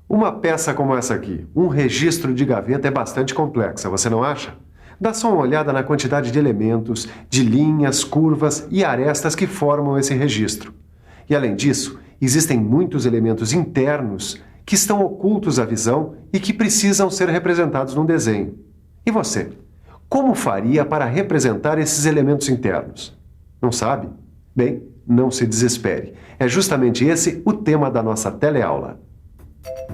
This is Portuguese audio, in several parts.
Uma peça como essa aqui, um registro de gaveta, é bastante complexa, você não acha? Dá só uma olhada na quantidade de elementos, de linhas, curvas e arestas que formam esse registro. E além disso, existem muitos elementos internos que estão ocultos à visão e que precisam ser representados num desenho. E você? Como faria para representar esses elementos internos? Não sabe? Bem, não se desespere. É justamente esse o tema da nossa teleaula.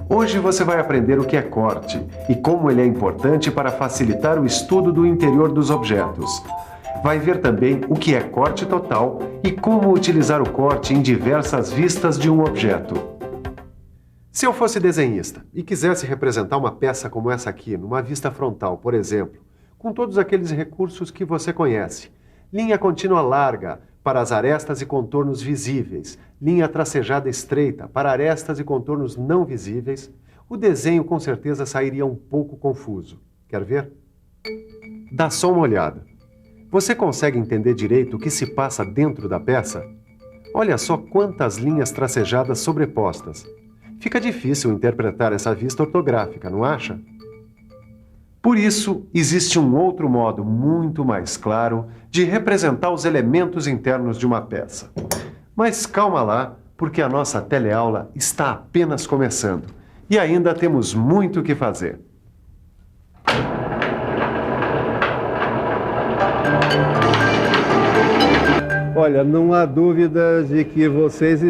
Hoje você vai aprender o que é corte e como ele é importante para facilitar o estudo do interior dos objetos. Vai ver também o que é corte total e como utilizar o corte em diversas vistas de um objeto. Se eu fosse desenhista e quisesse representar uma peça como essa aqui, numa vista frontal, por exemplo, com todos aqueles recursos que você conhece, linha contínua larga para as arestas e contornos visíveis, linha tracejada estreita para arestas e contornos não visíveis, o desenho com certeza sairia um pouco confuso. Quer ver? Dá só uma olhada. Você consegue entender direito o que se passa dentro da peça? Olha só quantas linhas tracejadas sobrepostas. Fica difícil interpretar essa vista ortográfica, não acha? Por isso, existe um outro modo muito mais claro de representar os elementos internos de uma peça. Mas calma lá, porque a nossa teleaula está apenas começando e ainda temos muito o que fazer. Olha, não há dúvida de que vocês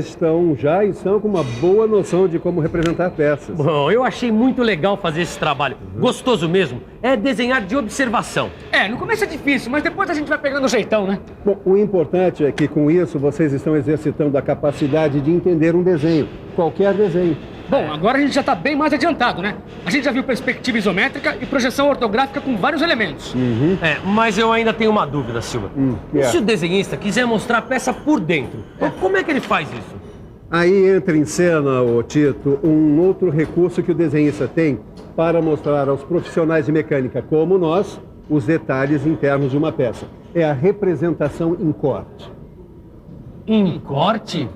já estão com uma boa noção de como representar peças. Bom, eu achei muito legal fazer esse trabalho. Gostoso mesmo. É desenhar de observação. No começo é difícil, mas depois a gente vai pegando o jeitão, né? Bom, o importante é que com isso vocês estão exercitando a capacidade de entender um desenho, qualquer desenho. Bom, agora a gente já está bem mais adiantado, né? A gente já viu perspectiva isométrica e projeção ortográfica com vários elementos. Mas eu ainda tenho uma dúvida, Silva. E se o desenhista quiser mostrar a peça por dentro, como é que ele faz isso? Aí entra em cena, ô Tito, um outro recurso que o desenhista tem para mostrar aos profissionais de mecânica, como nós, os detalhes internos de uma peça. É a representação em corte. Em corte?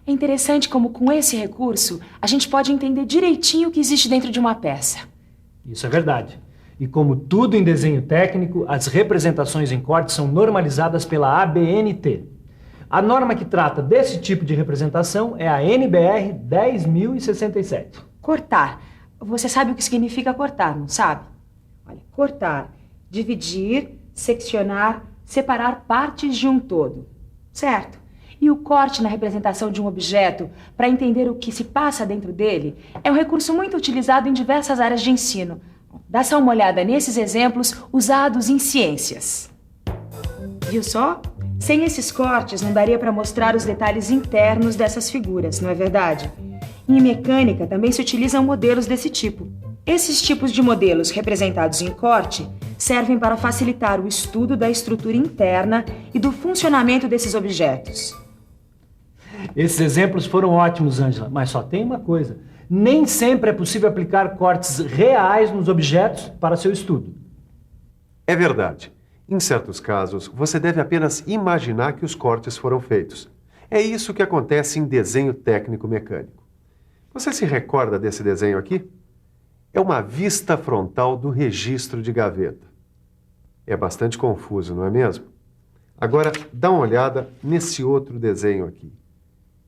É interessante como com esse recurso a gente pode entender direitinho o que existe dentro de uma peça. Isso é verdade. E como tudo em desenho técnico, as representações em corte são normalizadas pela ABNT. A norma que trata desse tipo de representação é a NBR 10.067. Cortar. Você sabe o que significa cortar, não sabe? Olha, cortar, dividir, seccionar, separar partes de um todo. Certo? E o corte na representação de um objeto, para entender o que se passa dentro dele, é um recurso muito utilizado em diversas áreas de ensino. Dá só uma olhada nesses exemplos usados em ciências. Viu só? Sem esses cortes, não daria para mostrar os detalhes internos dessas figuras, não é verdade? Em mecânica, também se utilizam modelos desse tipo. Esses tipos de modelos representados em corte servem para facilitar o estudo da estrutura interna e do funcionamento desses objetos. Esses exemplos foram ótimos, Ângela, mas só tem uma coisa. Nem sempre é possível aplicar cortes reais nos objetos para seu estudo. É verdade. Em certos casos, você deve apenas imaginar que os cortes foram feitos. É isso que acontece em desenho técnico mecânico. Você se recorda desse desenho aqui? É uma vista frontal do registro de gaveta. É bastante confuso, não é mesmo? Agora, dá uma olhada nesse outro desenho aqui.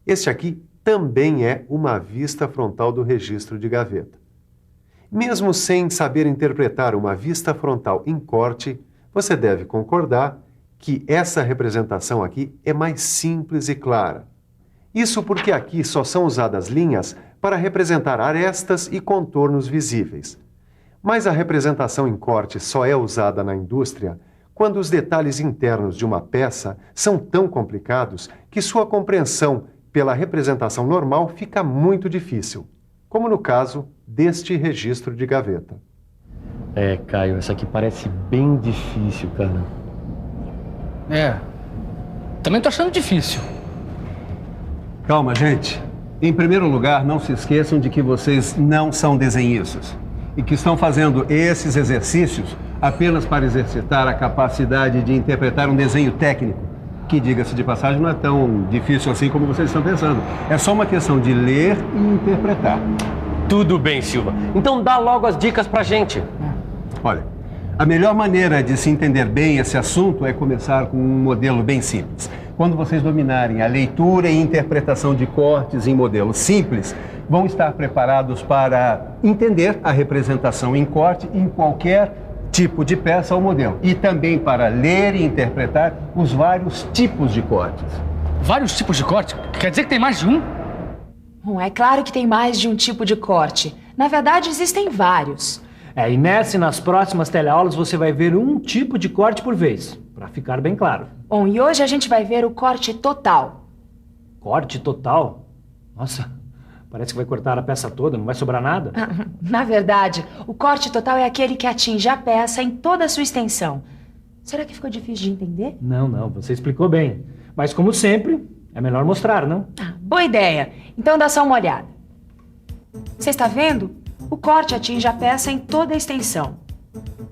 Este aqui também é uma vista frontal do registro de gaveta. Mesmo sem saber interpretar uma vista frontal em corte, você deve concordar que essa representação aqui é mais simples e clara. Isso porque aqui só são usadas linhas para representar arestas e contornos visíveis. Mas a representação em corte só é usada na indústria quando os detalhes internos de uma peça são tão complicados que sua compreensão pela representação normal fica muito difícil, como no caso deste registro de gaveta. Caio, essa aqui parece bem difícil, cara. Também tô achando difícil. Calma, gente. Em primeiro lugar, não se esqueçam de que vocês não são desenhistas e que estão fazendo esses exercícios apenas para exercitar a capacidade de interpretar um desenho técnico. que, diga-se de passagem, não é tão difícil assim como vocês estão pensando. É só uma questão de ler e interpretar. Tudo bem, Silva. Então dá logo as dicas pra gente. Olha, a melhor maneira de se entender bem esse assunto é começar com um modelo bem simples. Quando vocês dominarem a leitura e interpretação de cortes em modelos simples, vão estar preparados para entender a representação em corte em qualquer tipo de peça ou modelo. E também para ler e interpretar os vários tipos de cortes. Vários tipos de corte? Quer dizer que tem mais de um? Bom, é claro que tem mais de um tipo de corte. Na verdade, existem vários. E nessa e nas próximas teleaulas você vai ver um tipo de corte por vez, para ficar bem claro. Bom, e hoje a gente vai ver o corte total. Corte total? Nossa, parece que vai cortar a peça toda, não vai sobrar nada. Na verdade, o corte total é aquele que atinge a peça em toda a sua extensão. Será que ficou difícil de entender? Não, você explicou bem. Mas como sempre, é melhor mostrar, não? Boa ideia. Então dá só uma olhada. Você está vendo? O corte atinge a peça em toda a extensão.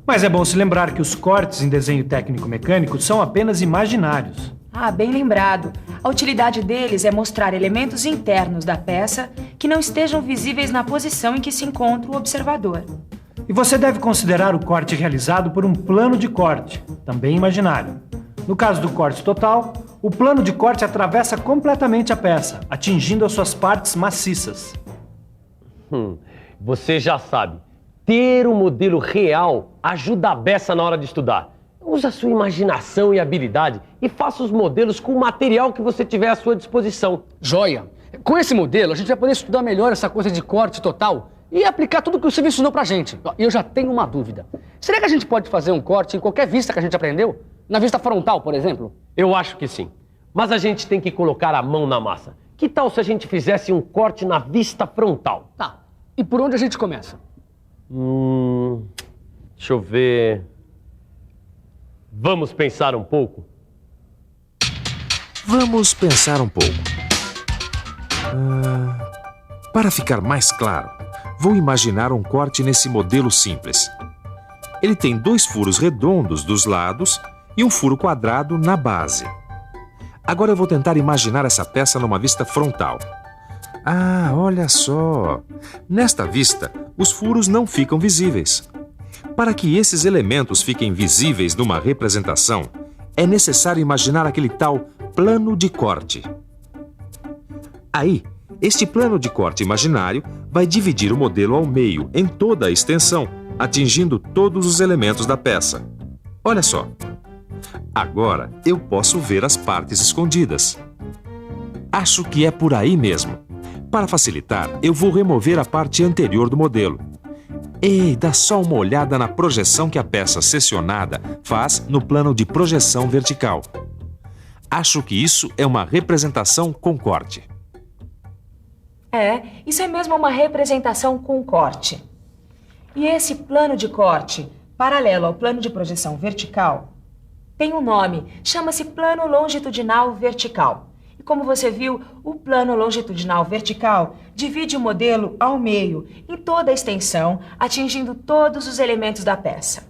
Mas é bom se lembrar que os cortes em desenho técnico-mecânico são apenas imaginários. Bem lembrado. A utilidade deles é mostrar elementos internos da peça que não estejam visíveis na posição em que se encontra o observador. E você deve considerar o corte realizado por um plano de corte, também imaginário. No caso do corte total, o plano de corte atravessa completamente a peça, atingindo as suas partes maciças. Você já sabe, ter um modelo real ajuda a beça na hora de estudar. Use a sua imaginação e habilidade e faça os modelos com o material que você tiver à sua disposição. Joia! Com esse modelo, a gente vai poder estudar melhor essa coisa de corte total e aplicar tudo que o Silvio ensinou pra gente. E eu já tenho uma dúvida. Será que a gente pode fazer um corte em qualquer vista que a gente aprendeu? Na vista frontal, por exemplo? Eu acho que sim. Mas a gente tem que colocar a mão na massa. Que tal se a gente fizesse um corte na vista frontal? Tá. E por onde a gente começa? Deixa eu ver... Vamos pensar um pouco? Vamos pensar um pouco. Para ficar mais claro, vou imaginar um corte nesse modelo simples. Ele tem 2 furos redondos dos lados e um furo quadrado na base. Agora eu vou tentar imaginar essa peça numa vista frontal. Olha só! Nesta vista, os furos não ficam visíveis. Para que esses elementos fiquem visíveis numa representação, é necessário imaginar aquele tal plano de corte. Aí, este plano de corte imaginário vai dividir o modelo ao meio, em toda a extensão, atingindo todos os elementos da peça. Olha só! Agora eu posso ver as partes escondidas. Acho que é por aí mesmo. Para facilitar, eu vou remover a parte anterior do modelo. Ei, dá só uma olhada na projeção que a peça seccionada faz no plano de projeção vertical. Acho que isso é uma representação com corte. Isso é mesmo uma representação com corte. E esse plano de corte, paralelo ao plano de projeção vertical, tem um nome, chama-se plano longitudinal vertical. E como você viu, o plano longitudinal vertical divide o modelo ao meio, em toda a extensão, atingindo todos os elementos da peça.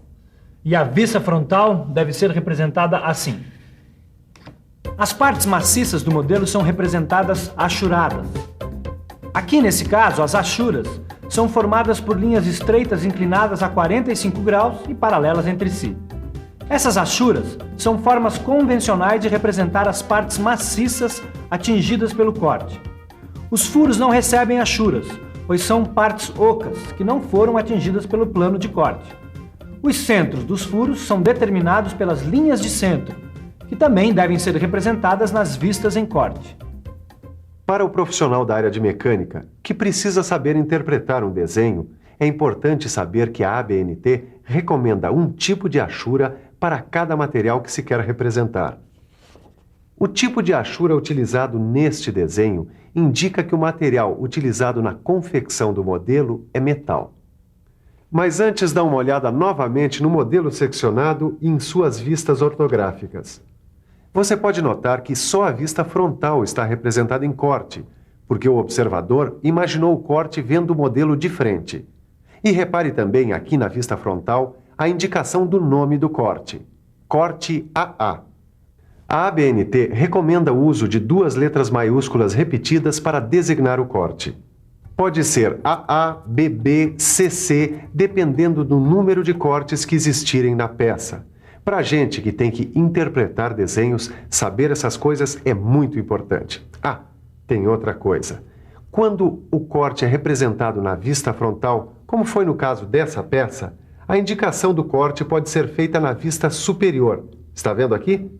E a vista frontal deve ser representada assim. As partes maciças do modelo são representadas achuradas. Aqui, nesse caso, as achuras são formadas por linhas estreitas inclinadas a 45 graus e paralelas entre si. Essas achuras são formas convencionais de representar as partes maciças atingidas pelo corte. Os furos não recebem achuras, pois são partes ocas que não foram atingidas pelo plano de corte. Os centros dos furos são determinados pelas linhas de centro, que também devem ser representadas nas vistas em corte. Para o profissional da área de mecânica, que precisa saber interpretar um desenho, é importante saber que a ABNT recomenda um tipo de achura para cada material que se quer representar. O tipo de achura utilizado neste desenho indica que o material utilizado na confecção do modelo é metal. Mas antes dá uma olhada novamente no modelo seccionado e em suas vistas ortográficas. Você pode notar que só a vista frontal está representada em corte, porque o observador imaginou o corte vendo o modelo de frente. E repare também aqui na vista frontal a indicação do nome do corte, corte AA. A ABNT recomenda o uso de 2 letras maiúsculas repetidas para designar o corte. Pode ser AA, BB, CC, dependendo do número de cortes que existirem na peça. Para a gente que tem que interpretar desenhos, saber essas coisas é muito importante. Ah, tem outra coisa. Quando o corte é representado na vista frontal, como foi no caso dessa peça, a indicação do corte pode ser feita na vista superior. Está vendo aqui?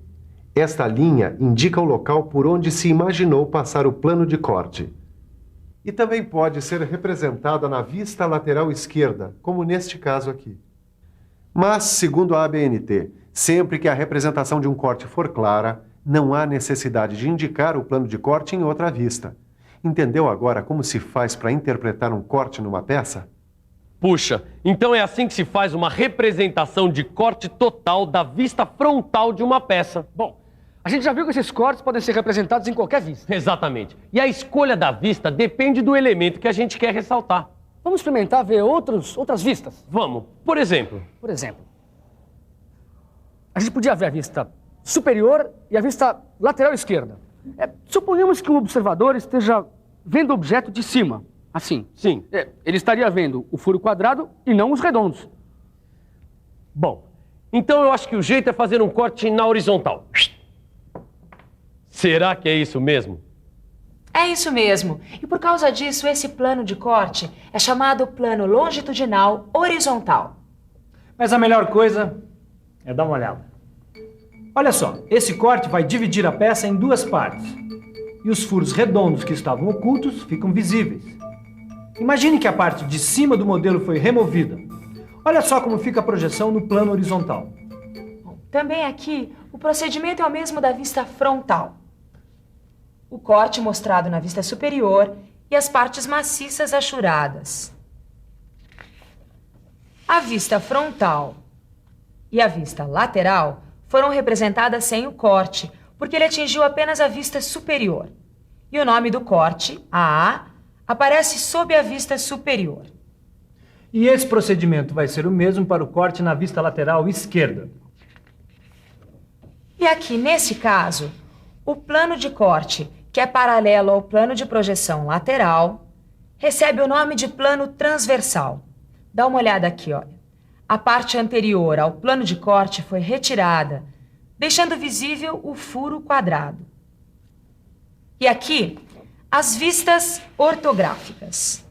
Esta linha indica o local por onde se imaginou passar o plano de corte. E também pode ser representada na vista lateral esquerda, como neste caso aqui. Mas, segundo a ABNT, sempre que a representação de um corte for clara, não há necessidade de indicar o plano de corte em outra vista. Entendeu agora como se faz para interpretar um corte numa peça? Puxa, então é assim que se faz uma representação de corte total da vista frontal de uma peça. Bom, a gente já viu que esses cortes podem ser representados em qualquer vista. Exatamente. E a escolha da vista depende do elemento que a gente quer ressaltar. Vamos experimentar ver outras vistas? Vamos. Por exemplo, Por exemplo, a gente podia ver a vista superior e a vista lateral esquerda. Suponhamos que o observador esteja vendo o objeto de cima, assim. sim. Ele estaria vendo o furo quadrado e não os redondos. Bom, então eu acho que o jeito é fazer um corte na horizontal. Será que é isso mesmo? É isso mesmo. E por causa disso, esse plano de corte é chamado plano longitudinal horizontal. Mas a melhor coisa é dar uma olhada. Olha só, esse corte vai dividir a peça em 2 partes. E os furos redondos que estavam ocultos ficam visíveis. Imagine que a parte de cima do modelo foi removida. Olha só como fica a projeção no plano horizontal. Também aqui, o procedimento é o mesmo da vista frontal. O corte mostrado na vista superior e as partes maciças achuradas. A vista frontal e a vista lateral foram representadas sem o corte, porque ele atingiu apenas a vista superior. E o nome do corte, AA, aparece sob a vista superior. E esse procedimento vai ser o mesmo para o corte na vista lateral esquerda. E aqui, nesse caso, o plano de corte, que é paralelo ao plano de projeção lateral, recebe o nome de plano transversal. Dá uma olhada aqui, olha. A parte anterior ao plano de corte foi retirada, deixando visível o furo quadrado. E aqui, as vistas ortográficas.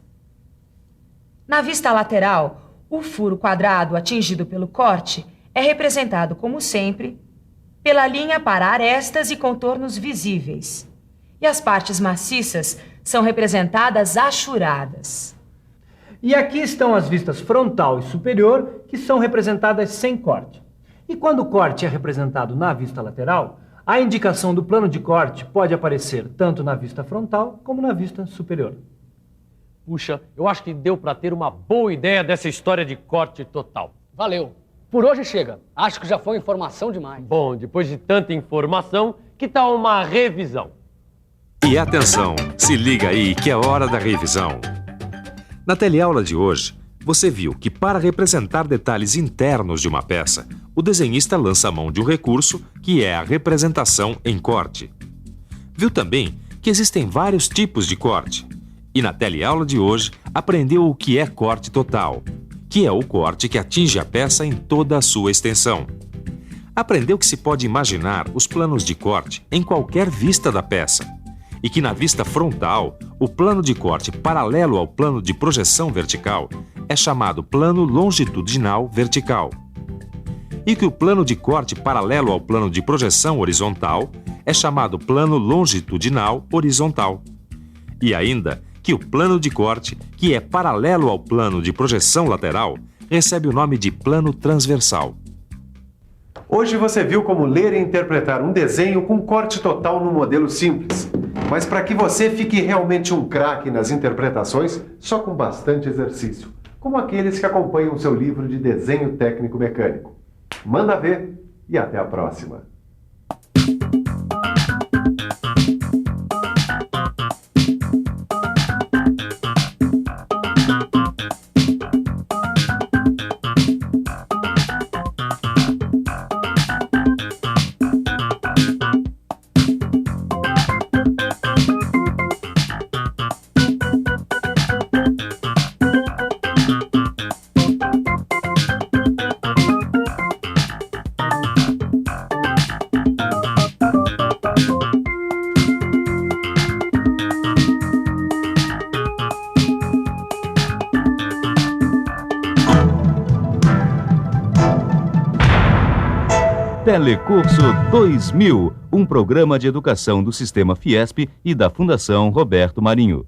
Na vista lateral, o furo quadrado atingido pelo corte é representado, como sempre, pela linha para arestas e contornos visíveis. E as partes maciças são representadas achuradas. E aqui estão as vistas frontal e superior, que são representadas sem corte. E quando o corte é representado na vista lateral, a indicação do plano de corte pode aparecer tanto na vista frontal como na vista superior. Puxa, eu acho que deu para ter uma boa ideia dessa história de corte total. Valeu. Por hoje chega. Acho que já foi informação demais. Bom, depois de tanta informação, que tal uma revisão? E atenção, se liga aí que é hora da revisão. Na teleaula de hoje, você viu que para representar detalhes internos de uma peça, o desenhista lança a mão de um recurso que é a representação em corte. Viu também que existem vários tipos de corte. E na teleaula de hoje, aprendeu o que é corte total, que é o corte que atinge a peça em toda a sua extensão. Aprendeu que se pode imaginar os planos de corte em qualquer vista da peça, e que na vista frontal, o plano de corte paralelo ao plano de projeção vertical é chamado plano longitudinal vertical. E que o plano de corte paralelo ao plano de projeção horizontal é chamado plano longitudinal horizontal. E ainda que o plano de corte, que é paralelo ao plano de projeção lateral, recebe o nome de plano transversal. Hoje você viu como ler e interpretar um desenho com corte total no modelo simples. Mas para que você fique realmente um craque nas interpretações, só com bastante exercício, como aqueles que acompanham o seu livro de desenho técnico mecânico. Manda ver e até a próxima! Telecurso 2000, um programa de educação do Sistema Fiesp e da Fundação Roberto Marinho.